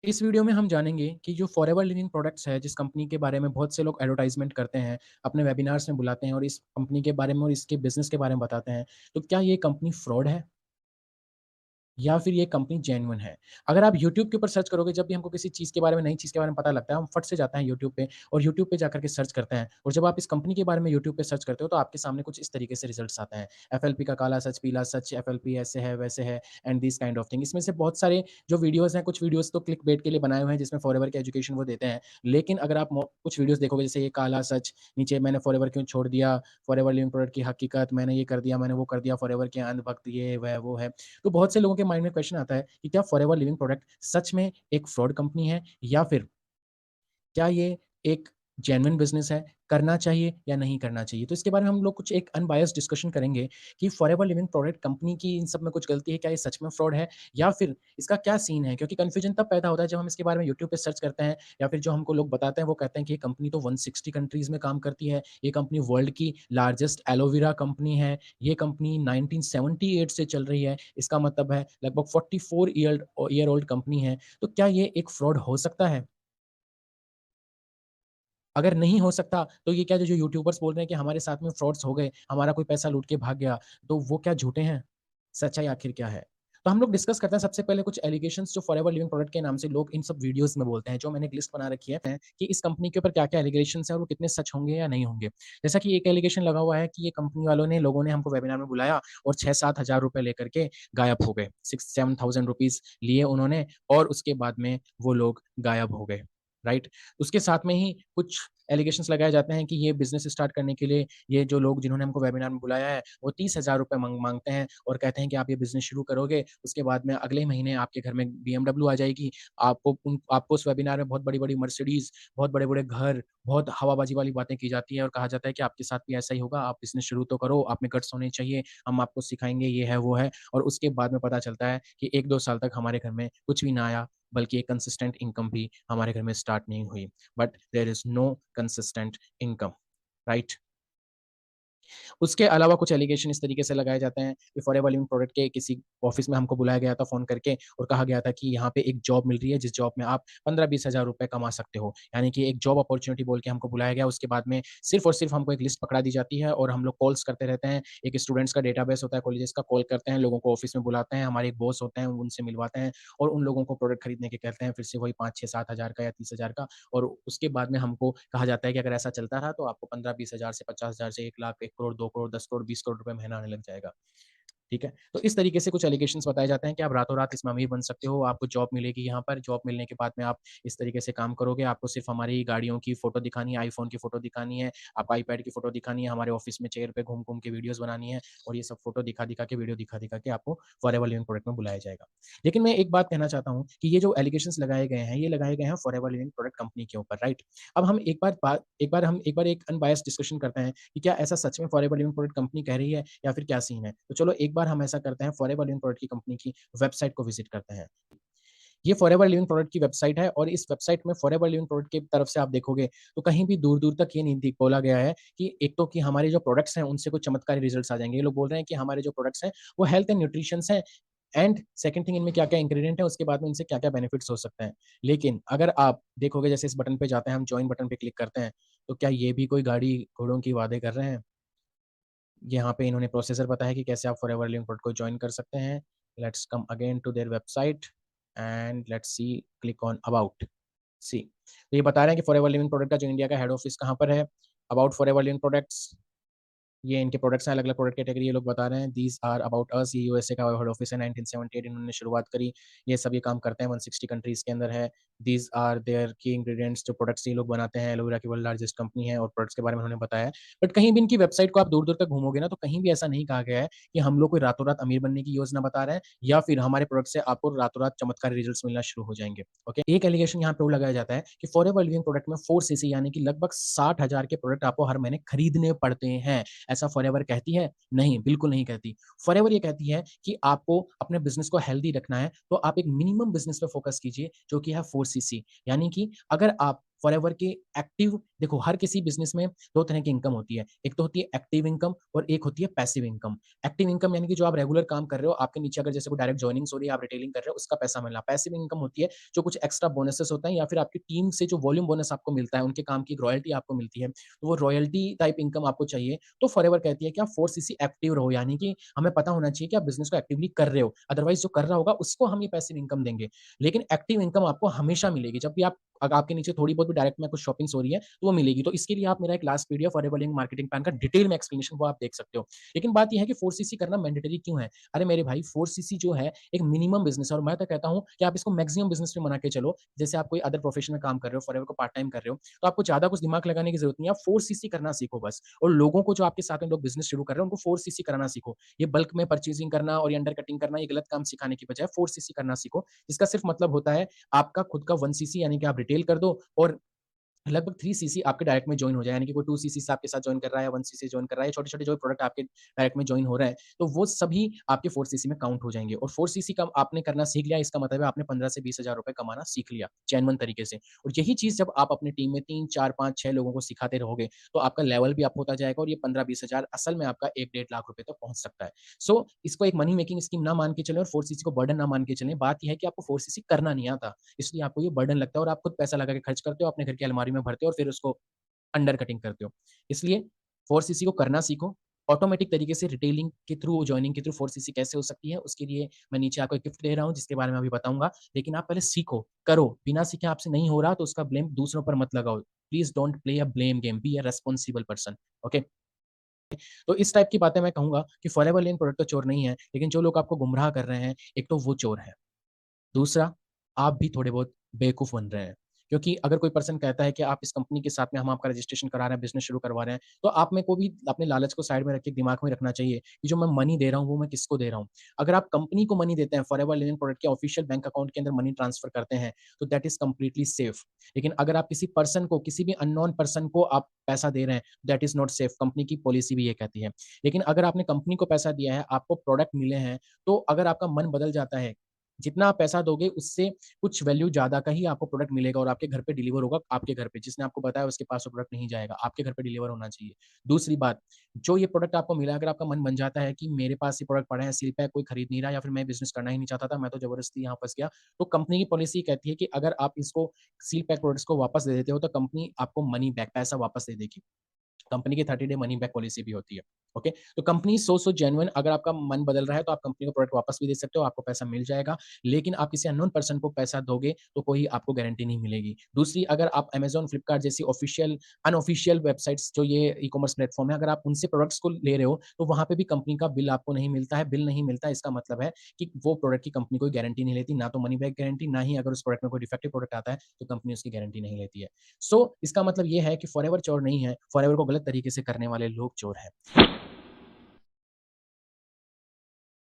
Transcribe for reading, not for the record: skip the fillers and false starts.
इस वीडियो में हम जानेंगे कि जो फॉरएवर लिविंग प्रोडक्ट्स है, जिस कंपनी के बारे में बहुत से लोग एडवर्टाइज़मेंट करते हैं, अपने वेबिनार्स में बुलाते हैं और इस कंपनी के बारे में और इसके बिज़नेस के बारे में बताते हैं, तो क्या ये कंपनी फ्रॉड है? या फिर ये कंपनी जेन्युइन है? अगर आप यूट्यूब के ऊपर सर्च करोगे, जब भी हमको किसी चीज़ के बारे में, नई चीज़ के बारे में पता लगता है, हम फट से जाते हैं यूट्यूब पे और यूट्यूब पे जाकर के सर्च करते हैं और जब आप इस कंपनी के बारे में यूट्यूब पे सर्च करते हो, तो आपके सामने कुछ इस तरीके से रिज़ल्ट्स आते हैं। एफएलपी का काला सच, पीला सच, एफएलपी ऐसे है, वैसे है and this kind of thing. इसमें से बहुत सारे जो वीडियोज़ हैं, कुछ वीडियोज़ तो क्लिकबेट के लिए बनाए हुए हैं, जिसमें फॉरएवर की एजुकेशन वो देते हैं। लेकिन अगर आप कुछ वीडियोज़ देखोगे, जैसे ये काला सच, नीचे मैंने फॉरएवर क्यों छोड़ दिया, फॉरएवर लिविंग प्रोडक्ट की हकीकत, मैंने ये कर दिया, मैंने वो कर दिया, फॉरएवर के अंधभक्त, ये, वह, वो है। तो बहुत से लोगों के माइंड में क्वेश्चन आता है कि क्या फॉरएवर लिविंग प्रोडक्ट सच में एक फ्रॉड कंपनी है या फिर क्या ये एक जेन्युइन बिज़नेस है, करना चाहिए या नहीं करना चाहिए? तो इसके बारे में हम लोग कुछ एक अनबायस्ड डिस्कशन करेंगे कि फॉरएवर लिविंग प्रोडक्ट कंपनी की इन सब में कुछ गलती है, क्या ये सच में फ्रॉड है या फिर इसका क्या सीन है? क्योंकि कन्फ्यूजन तब पैदा होता है जब हम इसके बारे में यूट्यूब पे सर्च करते हैं या फिर जो हमको लोग बताते हैं वो कहते हैं कि ये कंपनी तो 160 कंट्रीज़ में काम करती है, ये कंपनी वर्ल्ड की लार्जेस्ट एलोवेरा कंपनी है, ये कंपनी 1978 से चल रही है, इसका मतलब है लगभग 44 ईयर ओल्ड कंपनी है। तो क्या ये एक फ्रॉड हो सकता है? अगर नहीं हो सकता, तो ये क्या जो जो यूट्यूबर्स बोल रहे हैं कि हमारे साथ में फ्रॉड्स हो गए, हमारा कोई पैसा लूट के भाग गया, तो वो क्या झूठे हैं? सच्चाई आखिर क्या है? तो हम लोग डिस्कस करते हैं सबसे पहले कुछ एलिगेशंस जो फॉरएवर लिविंग प्रोडक्ट के नाम से लोग इन सब वीडियोज़ में बोलते हैं, जो मैंने एक लिस्ट बना रखी है कि इस कंपनी के ऊपर क्या-क्या एलिगेशंस हैं और वो कितने सच होंगे या नहीं होंगे। जैसा कि एक एलिगेशन लगा हुआ है कि ये कंपनी वालों ने लोगों ने हमको वेबिनार में बुलाया और 6-7 हज़ार रुपए लेकर के गायब हो गए। 6-7,000 रुपीज़ लिए उन्होंने और उसके बाद में वो लोग गायब हो गए, राइट? उसके साथ में ही कुछ एलिगेशंस लगाए जाते हैं कि ये बिज़नेस स्टार्ट करने के लिए ये जो लोग जिन्होंने हमको वेबिनार में बुलाया है, वो 30,000 रुपए माँगते हैं और कहते हैं कि आप ये बिज़नेस शुरू करोगे, उसके बाद में अगले महीने आपके घर में बीएमडब्ल्यू आ जाएगी। आपको उस वेबिनार में बहुत बड़ी-बड़ी मर्सिडीज़, बहुत बड़े-बड़े घर, बहुत हवाबाजी वाली बातें की जाती हैं और कहा जाता है कि आपके साथ भी ऐसा ही होगा, आप बिज़नेस शुरू तो करो, आप में गट्स होने चाहिए, हम आपको सिखाएँगे, ये है, वो है और उसके बाद में पता चलता है कि 1-2 साल तक हमारे घर में कुछ भी ना आया, बल्कि एक कंसिस्टेंट इनकम भी हमारे घर में स्टार्ट नहीं हुई। But there is no consistent income, right? उसके अलावा कुछ एलिगेशन इस तरीके से लगाए जाते हैं कि फॉरएवर लिविंग प्रोडक्ट के किसी ऑफिस में हमको बुलाया गया था फ़ोन करके और कहा गया था कि यहाँ पे एक जॉब मिल रही है, जिस जॉब में आप 15-20 हज़ार रुपए कमा सकते हो। यानी कि एक जॉब अपॉर्च्युनिटी बोल के हमको बुलाया गया, उसके बाद में सिर्फ़ और सिर्फ़ हमको एक लिस्ट पकड़ा दी जाती है और हम लोग कॉल्स करते रहते हैं। एक स्टूडेंट्स का डेटाबेस होता है कॉलेजेस का, कॉल करते हैं, लोगों को ऑफिस में बुलाते हैं, हमारे एक बॉस होते हैं, उनसे मिलवाते हैं और उन लोगों को प्रोडक्ट खरीदने के कहते हैं, फिर से वही 5, 6, 7 हज़ार का या 30 हज़ार का और उसके बाद में हमको कहा जाता है कि अगर ऐसा चलता रहा तो आपको 15-20 हज़ार से 50 हज़ार से 1 लाख, 1 करोड़, 2 करोड़, 10 करोड़, 20 करोड़ रुपए महीना आने लग जाएगा। ठीक है? तो इस तरीके से कुछ एलिगेशंस बताए जाते हैं कि आप रातों-रात इसमें अमीर बन सकते हो, आपको जॉब मिलेगी यहाँ पर, जॉब मिलने के बाद में आप इस तरीके से काम करोगे, आपको सिर्फ़ हमारी गाड़ियों की फ़ोटो दिखानी है, आईफ़ोन की फ़ोटो दिखानी है, आपको आईपैड की फ़ोटो दिखानी है, हमारे ऑफ़िस में चेयर पे घूम-घूम के वीडियोज़ बनानी है और ये सब फ़ोटो दिखा-दिखा के, वीडियो दिखा-दिखा के आपको फॉरएवर लिविंग प्रोडक्ट में बुलाया जाएगा। लेकिन मैं एक बात कहना चाहता हूँ कि ये जो एलिगेशंस लगाए गए हैं, ये लगाए गए हैं फॉरएवर लिविंग प्रोडक्ट कंपनी के ऊपर, राइट? अब हम एक बार एक अनबायस्ड डिस्कशन करते हैं कि क्या ऐसा सच में फॉरएवर लिविंग प्रोडक्ट कंपनी कह रही है या फिर क्या सीन है? तो चलो एक बार हम ऐसा करते हैं, फॉरएवर लिविंग प्रोडक्ट की कंपनी की वेबसाइट को विज़िट करते हैं। ये फॉरएवर लिविंग प्रोडक्ट की वेबसाइट है और इस वेबसाइट में फॉरएवर लिविंग प्रोडक्ट की तरफ से आप देखोगे, तो कहीं भी दूर-दूर तक ये नहीं बोला गया है कि एक तो कि हमारे जो प्रोडक्ट्स हैं, उनसे कुछ चमत्कारी रिजल्ट्स आ जाएँगे। ये लोग बोल रहे हैं कि हमारे जो प्रोडक्ट्स हैं, वो हेल्थ एंड न्यूट्रिशंस हैं एंड सेकंड थिंग इनमें क्या-क्या इंग्रीडिएंट है, उसके बाद में इनसे क्या-क्या बेनिफिट्स हो सकते हैं। लेकिन अगर आप देखोगे जैसे इस बटन पे जाते हैं, हम जॉइन बटन पे क्लिक करते हैं, तो क्या ये भी कोई गाड़ी-घोड़ों की वादे कर रहे हैं? यहाँ पे इन्होंने प्रोसेसर बताया कि कैसे आप फॉरएवर लिविंग प्रोडक्ट को जॉइन कर सकते हैं। Let's come again to their website and let's see, click on about, see. तो ये बता रहे हैं कि फॉरएवर लिविंग प्रोडक्ट का जो इंडिया का हेड ऑफिस कहाँ पर है, अबाउट फॉरएवर लिविंग प्रोडक्ट्स, ये इनके प्रोडक्ट्स हैं, अलग-अलग प्रोडक्ट कैटेगरी ये लोग बता रहे हैं। दीज़ आर अबाउट अस, ये यूएसए का हेड ऑफिस है, 1978 इन्होंने शुरुआत करी। ये सब ये काम करते हैं, 160 कंट्रीज़ के अंदर है। दीज़ आर देयर की इंग्रीडिएंट्स, जो प्रोडक्ट्स ये लोग बनाते हैं, एलोवेरा की वर्ल्ड लार्जेस्ट कंपनी है और प्रोडक्ट्स के बारे में उन्होंने बताया है। बट कहीं भी इनकी वेबसाइट को आप दूर-दूर तक घूमोगे ना, तो कहीं भी ऐसा नहीं कहा गया है कि हम लोग कोई रातों-रात अमीर बनने की योजना बता रहे हैं या फिर हमारे प्रोडक्ट से आपको रातों-रात चमत्कारी रिजल्ट्स मिलना शुरू हो जाएँगे। ओके? एक एलिगेशन यहाँ पे और लगाया जाता है कि फॉरएवर लिविंग प्रोडक्ट में 4 सीसी यानी कि लगभग 60,000 के प्रोडक्ट आपको हर महीने खरीदने पड़ते हैं। ऐसा फॉरएवर कहती है? नहीं, बिल्कुल नहीं कहती। फॉरएवर ये कहती है कि आपको अपने बिज़नेस को हेल्दी रखना है, तो आप एक मिनिमम बिज़नेस पे फ़ोकस कीजिए, जो कि है 4 सीसी। यानी कि अगर आप फॉरएवर के एक्टिव देखो हर किसी बिज़नेस में 2 तरह की इनकम होती है। एक तो होती है एक्टिव इनकम और एक होती है पैसिव इनकम। एक्टिव इनकम यानी कि जो आप रेगुलर काम कर रहे हो, आपके नीचे अगर जैसे कोई डायरेक्ट जॉइनिंग्स हो रही है, आप रिटेलिंग कर रहे हो, उसका पैसा मिलना। पैसिव इनकम होती है जो कुछ एक्स्ट्रा बोनसेस होते हैं या फिर आपकी टीम से जो वॉल्यूम बोनस आपको मिलता है, उनके काम की एक रॉयल्टी आपको मिलती है। तो वो रॉयल्टी टाइप इनकम आपको चाहिए, तो फॉरएवर कहती है कि आप 4 सीसी एक्टिव रहो, यानी कि हमें पता होना चाहिए कि आप बिज़नेस को एक्टिवली कर रहे हो। अदरवाइज़ जो कर रहा होगा उसको हम ये पैसिव इनकम देंगे। लेकिन एक्टिव इनकम आपको हमेशा मिलेगी। जब भी आप अगर आपके नीचे थोड़ी बहुत भी डायरेक्ट में कुछ शॉपिंग्स हो रही है, तो वो मिलेगी। तो इसके लिए आप मेरा एक last video forever link marketing plan का डिटेल में एक्सप्लेनेशन वो आप देख सकते हो। लेकिन बात ये है कि 4 सीसी करना मैंडेटरी क्यों है? अरे मेरे भाई 4 सीसी जो है एक मिनिमम बिज़नेस है और मैं तो कहता हूँ कि आप इसको मैक्सिमम बिज़नेस में बना के चलो। जैसे आप कोई अदर प्रोफेशन में काम कर रहे हो, फॉरएवर को पार्ट टाइम कर रहे हो, तो आपको ज़्यादा कुछ दिमाग लगाने की ज़रूरत नहीं है। आप 4 सीसी करना सीखो बस और लोगों को जो आपके साथ में लोग बिज़नेस शुरू कर रहे हैं, उनको 4 सीसी कराना सीखो। ये बल्क में परचेज़िंग करना और ये अंडर कटिंग करना, ये गलत काम सिखाने की बजाय 4 सीसी करना सीखो। इसका सिर्फ मतलब होता है आपका खुद का 1 सीसी यानी कि आप रिटेल कर दो और लगभग 3 सीसी आपके डायरेक्ट में जॉइन हो जाए, यानी कि कोई 2 सीसी से आपके साथ जॉइन कर रहा है, 1 सीसी जॉइन कर रहा है, छोटे-छोटे जो प्रोडक्ट आपके डायरेक्ट में जॉइन हो रहे हैं, तो वो सभी आपके 4 सीसी में काउंट हो जाएँगे और 4 सीसी का आपने करना सीख लिया, इसका मतलब है आपने 15 से 20 हज़ार रुपए कमाना सीख लिया, जेन्युइन तरीके से। और यही चीज़ जब आप अपनी टीम में 3, 4, 5, 6 लोगों को सिखाते रहोगे, तो आपका लेवल भी अप होता जाएगा और ये 15-20 हज़ार असल में आपका 1 डेढ़ लाख रुपए तक पहुँच सकता है। सो इसको एक मनी मेकिंग स्कीम ना मान के चलें और 4 सीसी को बर्डन ना मान के चलें। बात ये है कि आपको 4 सीसी करना नहीं आता, इसलिए आपको ये बर्डन लगता है और आप खुद पैसा लगा के खर्च करते हो, अपने घर की अलमारी में भरते हो और फिर उसको अंडर कटिंग करते हो। इसलिए 4 सीसी को करना सीखो। ऑटोमैटिक तरीके से रिटेलिंग के थ्रू, जॉइनिंग के थ्रू 4 सीसी कैसे हो सकती है, उसके लिए मैं नीचे आपको एक गिफ्ट दे रहा हूँ, जिसके बारे में अभी बताऊँगा। लेकिन आप पहले सीखो, करो। बिना सीखे आपसे नहीं हो रहा, तो उसका ब्लेम दूसरों पर मत लगाओ। Please don't play a blame game, be a responsible person, okay? तो इस टाइप की बातें मैं कहूँगा कि फॉरएवर लिविंग प्रोडक्ट तो चोर नहीं है, लेकिन जो लोग आपको गुमराह कर रहे हैं, एक तो वो चोर हैं। दूसरा, आप भी थोड़े बहुत बेवकूफ़ बन रहे हैं। क्योंकि अगर कोई पर्सन कहता है कि आप इस कंपनी के साथ में हम आपका रजिस्ट्रेशन करा रहे हैं, बिज़नेस शुरू करवा रहे हैं, तो आप में को भी अपने लालच को साइड में रख के दिमाग में रखना चाहिए कि जो मैं मनी दे रहा हूँ, वो मैं किसको दे रहा हूँ। अगर आप कंपनी को मनी देते हैं, फॉरएवर लिविंग प्रोडक्ट के ऑफिशियल बैंक अकाउंट के अंदर मनी ट्रांसफर करते हैं, तो दैट इज़ कंप्लीटली सेफ। लेकिन अगर आप किसी पर्सन को, किसी भी अननोन पर्सन को आप पैसा दे रहे हैं, that is not safe. Company की पॉलिसी भी ये कहती है। लेकिन अगर आपने कंपनी को पैसा दिया है, आपको प्रोडक्ट मिले हैं, तो अगर आपका मन बदल जाता है, जितना आप पैसा दोगे उससे कुछ वैल्यू ज़्यादा का ही आपको प्रोडक्ट मिलेगा और आपके घर पे डिलीवर होगा आपके घर पे। जिसने आपको बताया उसके पास वो प्रोडक्ट नहीं जाएगा, आपके घर पे डिलीवर होना चाहिए। दूसरी बात, जो ये प्रोडक्ट आपको मिला अगर आपका मन बन जाता है कि मेरे पास ये प्रोडक्ट पड़ा है, सील पैक कोई खरीद नहीं रहा या फिर मैं बिज़नेस करना ही नहीं चाहता था, मैं तो ज़बरदस्ती यहाँ फँस गया। तो कंपनी की पॉलिसी कहती है कि अगर आप इसको सील पैक प्रोडक्ट्स को वापस दे देते हो तो कंपनी आपको मनी बैक पैसा वापस दे देगी। कंपनी की 30 डे मनी बैक पॉलिसी भी होती है। ओके? तो कंपनी सो जेन्युइन अगर आपका मन बदल रहा है तो आप कंपनी को प्रोडक्ट वापस भी दे सकते हो, आपको पैसा मिल जाएगा। लेकिन आप किसी अननोन पर्सन को पैसा दोगे तो कोई आपको गारंटी नहीं मिलेगी। दूसरी अगर आप अमेज़न, फ्लिपकार्ट जैसी ऑफ़िशियल अनऑफ़िशियल वेबसाइट्स जो ये ई-कॉमर्स प्लेटफ़ॉर्म है, अगर आप उनसे प्रोडक्ट्स को ले रहे हो तो वहाँ पे भी कंपनी का बिल आपको नहीं मिलता है। बिल नहीं मिलता है इसका मतलब है कि वो प्रोडक्ट की कंपनी कोई गारंटी नहीं लेती, ना तो मनी बैक गारंटी, ना ही अगर उस प्रोडक्ट में कोई डिफेक्टिव प्रोडक्ट आता है तो कंपनी उसकी गारंटी नहीं लेती है। सो इसका मतलब ये है कि फॉरएवर चोर नहीं है, फॉरएवर को गलत तरीके से करने वाले लोग चोर हैं।